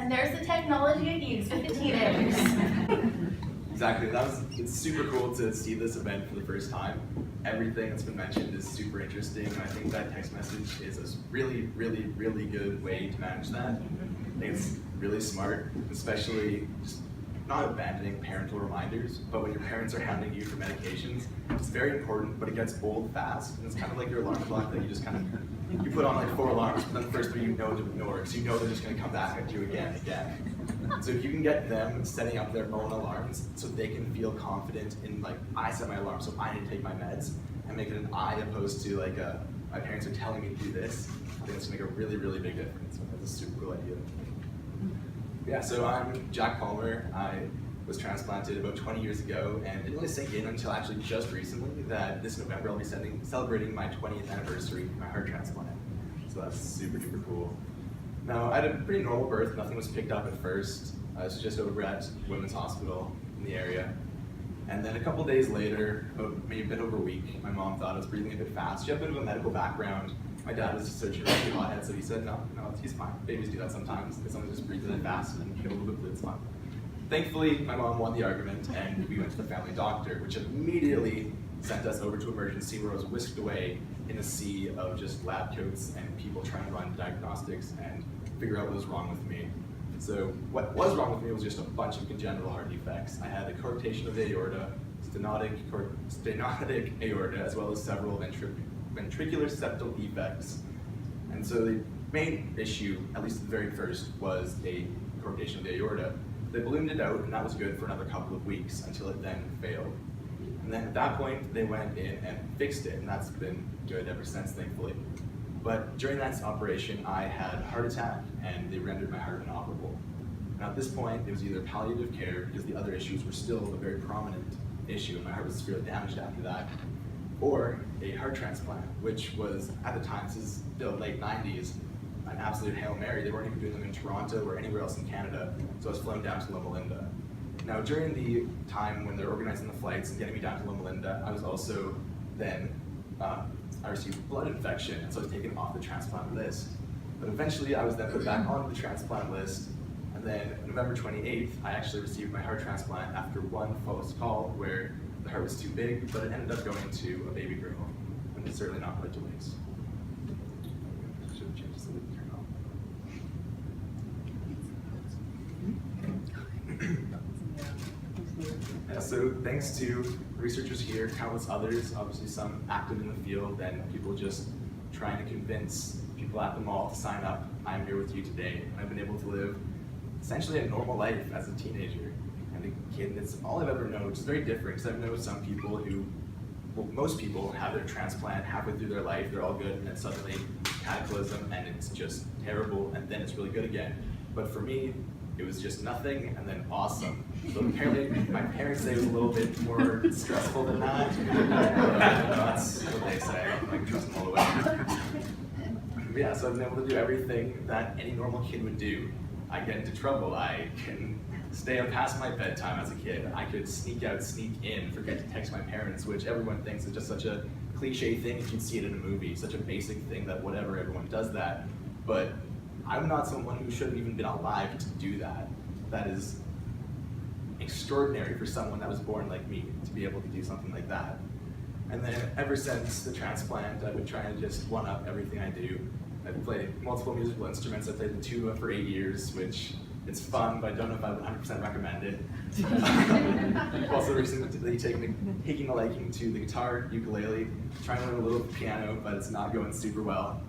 And there's the technology it used with the teenagers. Exactly. It's super cool to see this event for the first time. Everything that's been mentioned is super interesting, and I think that text message is a really, really, really good way to manage that. I think it's really smart, especially just not abandoning parental reminders, but when your parents are hounding you for medications, it's very important, but it gets old fast, and it's kind of like your alarm clock that you just kind of, you put on like 4 alarms, but then the first 3 you know to ignore, because you know they're just going to come back at you again and again. So if you can get them setting up their own alarms so they can feel confident in like, I set my alarm, so I need to take my meds, and make it an I opposed to like my parents are telling me to do this, I think it's going to make a really, really big difference. That's a super cool idea. Yeah, so I'm Jack Palmer. I was transplanted about 20 years ago, and it didn't really sink in until actually just recently that this November I'll be celebrating my 20th anniversary of my heart transplant. So that's super duper cool. Now, I had a pretty normal birth. Nothing was picked up at first. I was just over at Women's Hospital in the area. And then a couple days later, maybe a bit over a week, my mom thought I was breathing a bit fast. She had a bit of a medical background. My dad was a surgeon around the hothead, so he said, no, he's fine. Babies do that sometimes. If someone just breathes really fast and get a little bit blue, it's fine. Thankfully, my mom won the argument, and we went to the family doctor, which immediately sent us over to emergency, where I was whisked away in a sea of just lab coats and people trying to run diagnostics and figure out what was wrong with me. So what was wrong with me was just a bunch of congenital heart defects. I had a coarctation of the aorta, stenotic aorta, as well as several ventricular septal defects. And so the main issue, at least the very first, was a coarctation of the aorta. They ballooned it out, and that was good for another couple of weeks until it then failed. And then at that point, they went in and fixed it, and that's been good ever since, thankfully. But during that operation, I had a heart attack, and they rendered my heart inoperable. Now at this point, it was either palliative care, because the other issues were still a very prominent issue, and my heart was severely damaged after that, or a heart transplant, which was, at the time, this is the late 90s, an absolute Hail Mary. They weren't even doing them in Toronto or anywhere else in Canada, so I was flown down to Loma Linda. Now during the time when they're organizing the flights and getting me down to Loma Linda, I was also then, I received blood infection, and so I was taken off the transplant list. But eventually I was then put back onto the transplant list, and then November 28th, I actually received my heart transplant after one false call where the heart was too big, but it ended up going to a baby girl, and it's certainly not led to waste. Should have changed this a little bit. Yeah, so thanks to researchers here, countless others, obviously some active in the field, and people just trying to convince people at the mall to sign up, I'm here with you today. And I've been able to live essentially a normal life as a teenager and a kid. And it's all I've ever known, which is very different, because I've known some people who, well, most people have their transplant halfway through their life, they're all good, and then suddenly cataclysm, and it's just terrible, and then it's really good again. But for me, it was just nothing, and then awesome. So apparently, my parents say it was a little bit more stressful than that. That's what they say. I don't like trust them all the way. But yeah, so I've been able to do everything that any normal kid would do. I get into trouble. I can stay up past my bedtime as a kid. I could sneak out, sneak in, forget to text my parents, which everyone thinks is just such a cliche thing if you'd see it in a movie, such a basic thing that whatever, everyone does that. But I'm not someone who should have even been alive to do that. That is extraordinary for someone that was born like me to be able to do something like that. And then ever since the transplant, I've been trying to just one-up everything I do. I've played multiple musical instruments. I've played the tuba for 8 years, which it's fun, but I don't know if I would 100% recommend it. I've also recently taking a liking to the guitar, ukulele, trying to learn a little piano, but it's not going super well.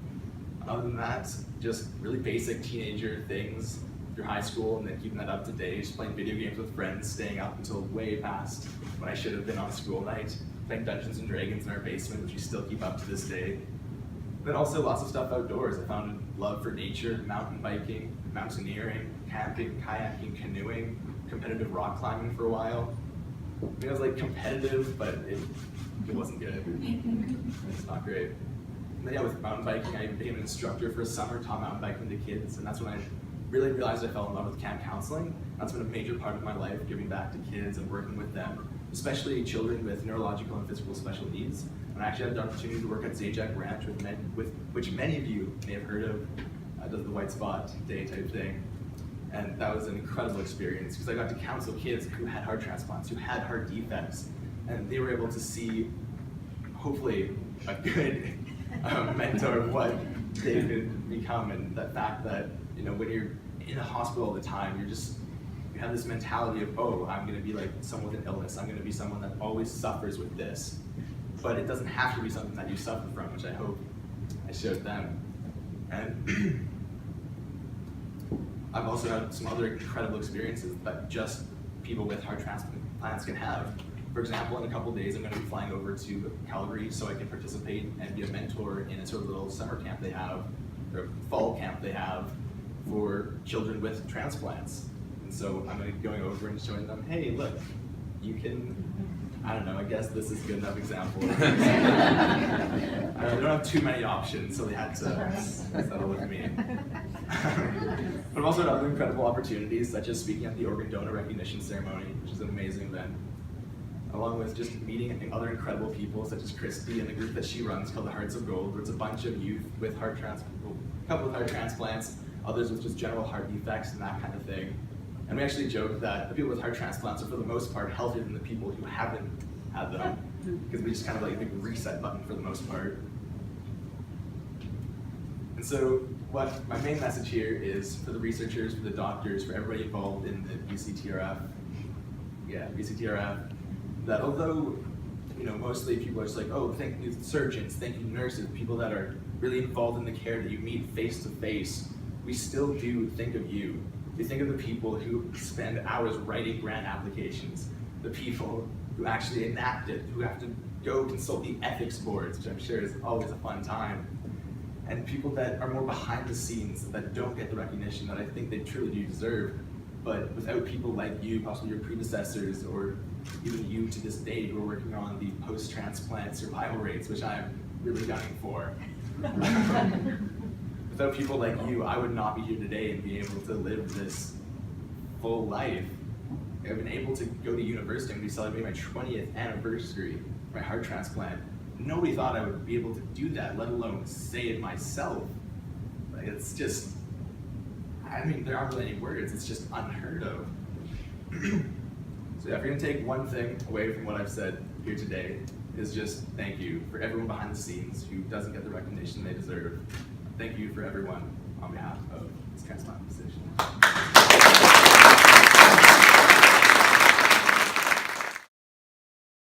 Other than that, just really basic teenager things through high school, and then keeping that up to date, just playing video games with friends, staying up until way past when I should have been on school night, playing Dungeons and Dragons in our basement, which we still keep up to this day. Then also lots of stuff outdoors. I found a love for nature, mountain biking, mountaineering, camping, kayaking, canoeing, competitive rock climbing for a while. I mean, it was like competitive, but it wasn't good. It's not great. And then yeah, with mountain biking, I became an instructor for a summer, taught mountain biking to kids, and that's when I really realized I fell in love with camp counseling. That's been a major part of my life, giving back to kids and working with them, especially children with neurological and physical special needs. And I actually had the opportunity to work at Zajac Ranch, which many of you may have heard of, does the White Spot Day type thing. And that was an incredible experience because I got to counsel kids who had heart transplants, who had heart defects, and they were able to see, hopefully, a good mentor of what they could become, and the fact that, you know, when you're in a hospital all the time, you have this mentality of, oh, I'm going to be like someone with an illness. I'm going to be someone that always suffers with this. But it doesn't have to be something that you suffer from, which I hope I showed them. And I've also had some other incredible experiences that just people with heart transplants can have. For example, in a couple days, I'm going to be flying over to Calgary so I can participate and be a mentor in a sort of little summer camp they have, or fall camp they have for children with transplants. And so I'm going to be going over and showing them, hey, look, you can, I don't know, I guess this is a good enough example. I don't have too many options, so they had to settle with me. But I've also had other incredible opportunities, such as speaking at the organ donor recognition ceremony, which is an amazing event, along with just meeting other incredible people, such as Christy and the group that she runs called the Hearts of Gold, where it's a bunch of youth with a couple with heart transplants, others with just general heart defects and that kind of thing. And we actually joke that the people with heart transplants are, for the most part, healthier than the people who haven't had them, because we just kind of like a big reset button for the most part. And so what my main message here is for the researchers, for the doctors, for everybody involved in the BCTRF, that although, you know, mostly people are just like, oh, thank you surgeons, thank you nurses, people that are really involved in the care that you meet face to face, we still do think of you. We think of the people who spend hours writing grant applications, the people who actually enact it, who have to go consult the ethics boards, which I'm sure is always a fun time, and people that are more behind the scenes that don't get the recognition that I think they truly do deserve. But without people like you, possibly your predecessors, or even you to this day who are working on the post-transplant survival rates, which I'm really gunning for. Without people like you, I would not be here today and be able to live this full life. I've been able to go to university and be celebrating my 20th anniversary, my heart transplant. Nobody thought I would be able to do that, let alone say it myself. Like, it's just, I mean, there aren't really any words, it's just unheard of. So if you're gonna take one thing away from what I've said here today, is just thank you for everyone behind the scenes who doesn't get the recognition they deserve. Thank you for everyone on behalf of this transplant position.